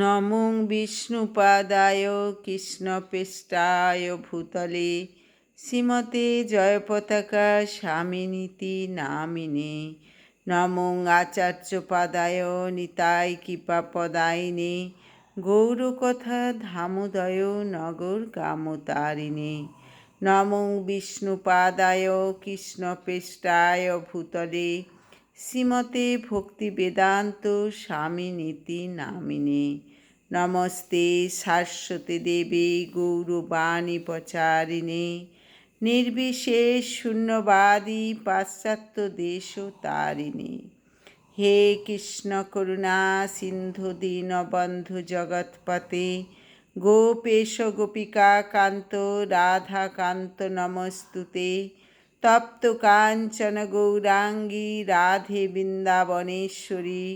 নমো বিষ্ণুপাদায় কৃষ্ণপৃষ্ঠায় ভূতলে শ্রীমতে জয়পতাকা স্বামিনীতি নামিনে। নমো আচার্যপাদায় নিতাই কৃপাপদায়িনে গৌরকথা ধামোদয় নগর গামতারিণে। নমো বিষ্ণুপাদায় কৃষ্ণপৃষ্ঠায় ভূতলে শ্রীমতে ভক্তিবেদান্ত স্বামিনীতি নামিনে। নমস্তে শাশ্বতী দেবী গৌরবাণী প্রচারিণে নির্বিশেষ শূন্যবাদী পাশ্চাত্য দেশ তারিণে। হে কৃষ্ণ করুণা সিন্ধু দীনবন্ধু জগৎপতে গোপেশ গোপিকা কান্ত রাধাকান্ত নমস্তুতে। তপ্ত কাঞ্চন গৌরাঙ্গী রাধে বৃন্দাবনেশ্বরী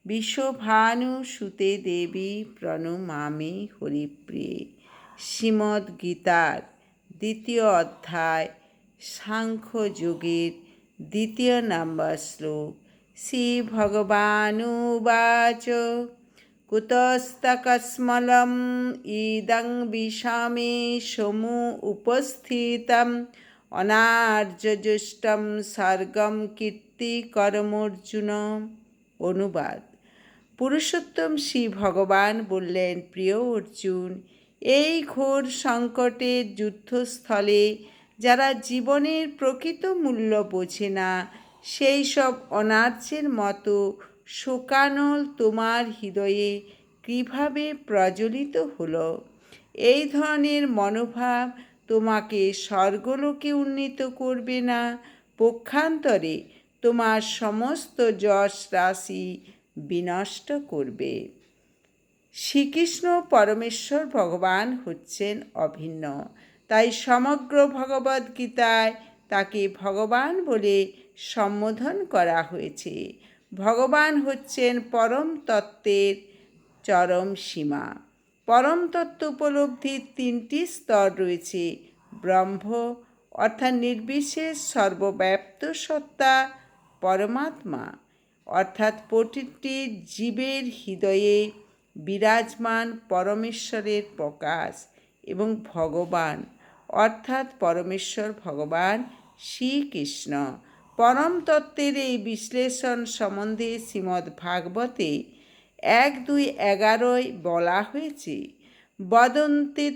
বিশ্বভানু সুতে দেবী প্রণমামি হরিপ্রিয়ে। শ্রীমদ্ গীতার দ্বিতীয় অধ্যায় সাংখ্যযোগের 2 নম্বর শ্লোক। শ্রী ভগবানুবাচ কুতস্তকস্মলম ইদং বিষমে সমু উপস্থিতম অনার্যজুষ্টম স্বর্গম কীর্তিকরমর্জুন। অনুবাদ: পুরুষোত্তম শ্রী ভগবান বললেন, প্রিয় অর্জুন, এই ঘোর সংকটের যুদ্ধস্থলে যারা জীবনের প্রকৃত মূল্য বোঝে না, সেই সব অনার্যের মতো শোকানল তোমার হৃদয়ে কীভাবে প্রজ্বলিত হলো? এই ধরনের মনোভাব তোমাকে স্বর্গলোকে উন্নীত করবে না, পক্ষান্তরে তোমার সমস্ত যশ রাশি বিনষ্ট করবে। শ্রীকৃষ্ণ পরমেশ্বর ভগবান হচ্ছেন অভিন্ন, তাই সমগ্র ভগবদ্গীতায় তাকে ভগবান বলে সম্বোধন করা হয়েছে। ভগবান হচ্ছেন পরম তত্ত্বের চরম সীমা। পরম তত্ত্ব উপলব্ধির 3টি স্তর রয়েছে: ব্রহ্ম অর্থাৎ নির্বিশেষ সর্বব্যাপ্ত সত্তা, পরমাত্মা অর্থাৎ প্রতিটি জীবের হৃদয়ে বিরাজমান পরমেশ্বরের প্রকাশ, এবং ভগবান অর্থাৎ পরমেশ্বর ভগবান শ্রীকৃষ্ণ। পরম তত্ত্বের এই বিশ্লেষণ সম্বন্ধে শ্রীমদ্ ভাগবতে 1:2-11 বলা হয়েছে, বদন্তি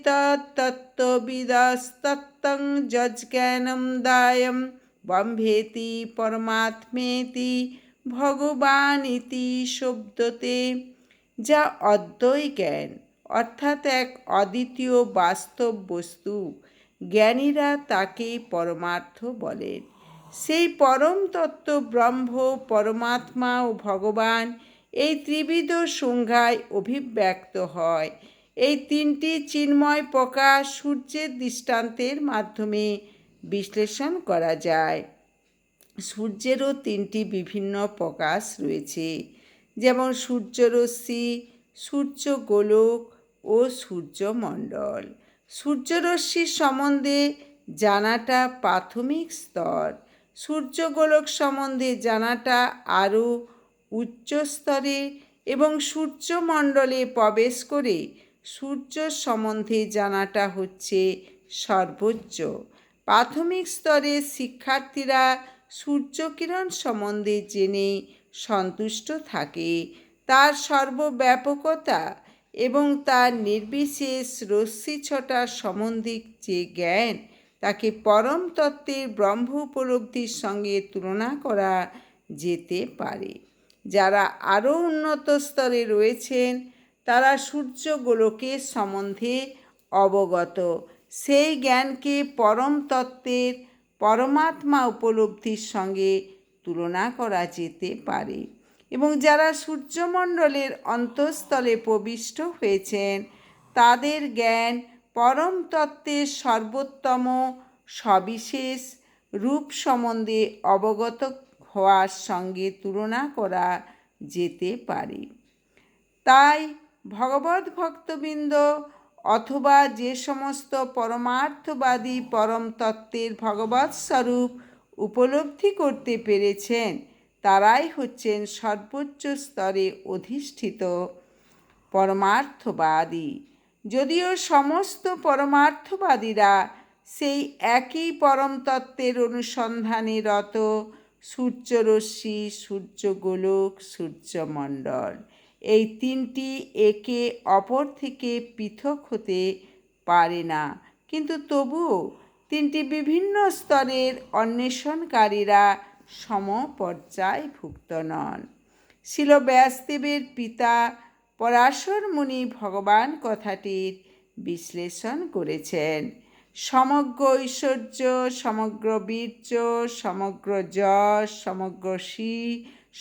তত্ত্ববিদস্তত্ত্বং যজ্ঞানম দায়ম ব্রহ্মেতি পরমাত্মেতি ভগবানিতি শব্দতে। যা অদ্বয় জ্ঞান অর্থাৎ এক অদ্বিতীয় বাস্তব বস্তু, জ্ঞানীরা তাকে পরমার্থ বলেন। সেই পরম তত্ত্ব ব্রহ্ম, পরমাত্মা ও ভগবান এই ত্রিবিধ সংজ্ঞায় অভিব্যক্ত হয়। এই 3টি চিন্ময় প্রকাশ সূর্যের দৃষ্টান্তের মাধ্যমে বিশ্লেষণ করা যায়। সূর্যেরও 3টি বিভিন্ন প্রকাশ রয়েছে, যেমন সূর্যরশ্মি, সূর্যগোলক ও সূর্যমণ্ডল। সূর্যরশ্মির সম্বন্ধে জানাটা প্রাথমিক স্তর, সূর্যগোলক সম্বন্ধে জানাটা আরও উচ্চ স্তরে, এবং সূর্যমণ্ডলে প্রবেশ করে সূর্য সম্বন্ধে জানাটা হচ্ছে সর্বোচ্চ। প্রাথমিক স্তরের শিক্ষার্থীরা সূর্যকিরণ সম্বন্ধে জেনে সন্তুষ্ট থাকে। তার সর্বব্যাপকতা এবং তার নির্বিশেষ রশ্মিছটা সম্বন্ধে যে জ্ঞান, তাকে পরম তত্ত্বের ব্রহ্ম উপলব্ধির সঙ্গে তুলনা করা যেতে পারে। যারা আরও উন্নত স্তরে রয়েছেন, তারা সূর্যগোলকের সম্বন্ধে অবগত। সেই জ্ঞানকে পরম তত্ত্বের পরমাত্মা উপলব্ধির সঙ্গে তুলনা করা যেতে পারে। এবং যারা সূর্যমণ্ডলের অন্তঃস্থলে প্রবিষ্ট হয়েছেন, তাদের জ্ঞান পরম তত্ত্বের সর্বোত্তম সবিশেষ রূপ সম্বন্ধে অবগত হওয়ার সঙ্গে তুলনা করা যেতে পারে। তাই ভগবদ্ ভক্তবৃন্দ অথবা যে সমস্ত পরমার্থবাদী পরম তত্ত্বের ভগবৎ স্বরূপ উপলব্ধি করতে পেরেছেন, তারাই হচ্ছেন সর্বোচ্চ স্তরে অধিষ্ঠিত পরমার্থবাদী। যদিও সমস্ত পরমার্থবাদীরা সেই একই পরম তত্ত্বের অনুসন্ধানে রত, সূর্যরশ্মি, সূর্যগোলক, সূর্যমণ্ডল, এই তিনটি একে অপর থেকে পৃথক হতে পারে না, কিন্তু তবুও তিনটি বিভিন্ন স্তরের অন্বেষণকারীরা সমপর্যায়ভুক্ত নন। শ্রীল ব্যাসদেবের পিতা পরাশর মুনি ভগবান কথাটির বিশ্লেষণ করেছেন। সমগ্র ঐশ্বর্য, সমগ্র বীর্য, সমগ্র যশ, সমগ্র শ্রী,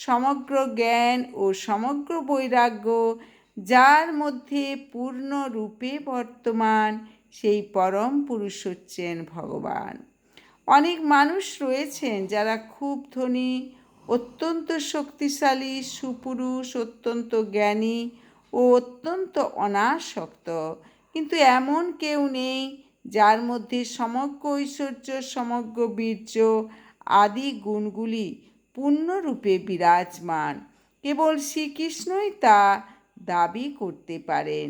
সমগ্র জ্ঞান ও সমগ্র বৈরাগ্য যার মধ্যে পূর্ণরূপে বর্তমান, সেই পরম পুরুষ হচ্ছেন ভগবান। অনেক মানুষ রয়েছেন যারা খুব ধনী, অত্যন্ত শক্তিশালী, সুপুরুষ, অত্যন্ত জ্ঞানী ও অত্যন্ত অনাসক্ত, কিন্তু এমন কেউ নেই যার মধ্যে সমগ্র ঐশ্বর্য, সমগ্র বীর্য আদি গুণগুলি পূর্ণরূপে বিরাজমান। কেবল শ্রীকৃষ্ণই তা দাবি করতে পারেন,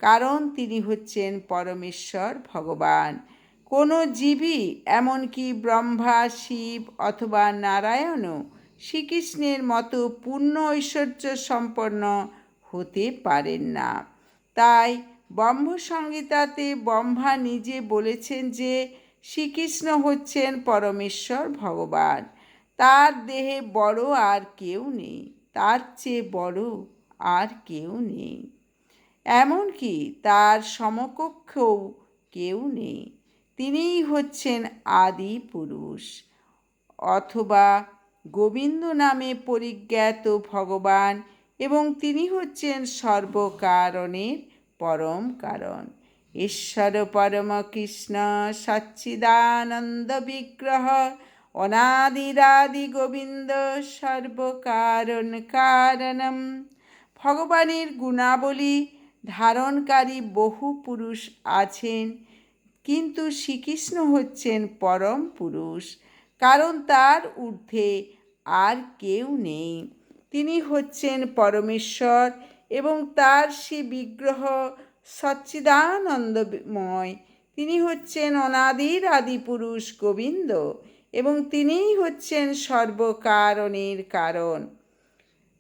কারণ তিনি হচ্ছেন পরমেশ্বর ভগবান। কোনো জীবই, এমনকি ব্রহ্মা, শিব অথবা নারায়ণও শ্রীকৃষ্ণের মতো পূর্ণ ঐশ্বর্য সম্পন্ন হতে পারেন না। তাই ব্রহ্মসংহিতাতে ব্রহ্মা নিজে বলেছেন যে শ্রীকৃষ্ণ হচ্ছেন পরমেশ্বর ভগবান। তার দেহে বড় আর কেউ নেই, তার চেয়ে বড় আর কেউ নেই, এমনকি তার সমকক্ষেও কেউ নেই। তিনিই হচ্ছেন আদি পুরুষ, অথবা গোবিন্দ নামে পরিজ্ঞাত ভগবান, এবং তিনি হচ্ছেন সর্বকারণের পরম কারণ। ঈশ্বর পরম কৃষ্ণ সচ্চিদানন্দ বিগ্রহ অনাদিরাদি গোবিন্দ সর্বকারণ কারণম। ভগবানের গুণাবলী ধারণকারী বহু পুরুষ আছেন, কিন্তু শ্রীকৃষ্ণ হচ্ছেন পরম পুরুষ, কারণ তার ঊর্ধ্বে আর কেউ নেই। তিনি হচ্ছেন পরমেশ্বর এবং তার সে বিগ্রহ সচ্চিদানন্দময়। তিনি হচ্ছেন অনাদির আদি পুরুষ গোবিন্দ এবং তিনিই হচ্ছেন সর্বকারণের কারণ।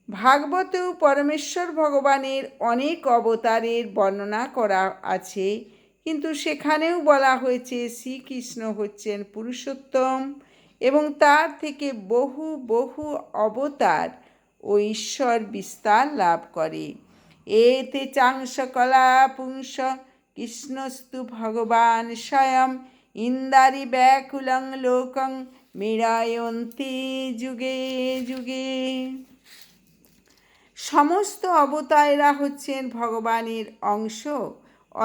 ভাগবতেও পরমেশ্বর ভগবানের অনেক অবতারের বর্ণনা করা আছে, কিন্তু সেখানেও বলা হয়েছে শ্রীকৃষ্ণ হচ্ছেন পুরুষোত্তম এবং তার থেকে বহু বহু অবতার ও ঈশ্বর বিস্তার লাভ করে। এতে চাংসকলা পুংস কৃষ্ণস্তু ভগবান স্বয়ং ইন্দারি ব্যাকুলং লোকং মীরায়ন্তি যুগে যুগে। সমস্ত অবতারেরা হচ্ছেন ভগবানের অংশ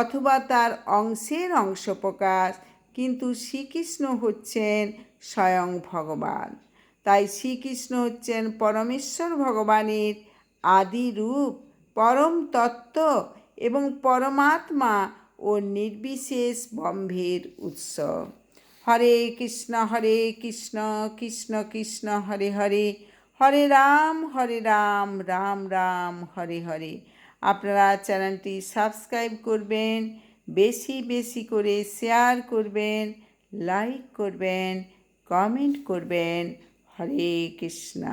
অথবা তার অংশের অংশ প্রকাশ, কিন্তু শ্রীকৃষ্ণ হচ্ছেন স্বয়ং ভগবান। তাই শ্রীকৃষ্ণ হচ্ছেন পরমেশ্বর ভগবানের আদি রূপ, পরম তত্ত্ব এবং পরমাত্মা ও নির্বিশেষ ব্রহ্মের উৎস। হরে কৃষ্ণ কৃষ্ণ কৃষ্ণ হরে হরে, হরে রাম রাম রাম হরে হরে। আপনারা চ্যানেলটি সাবস্ক্রাইব করবেন, বেশি বেশি করে শেয়ার করবেন, লাইক করবেন, কমেন্ট করবেন। হরে কৃষ্ণ।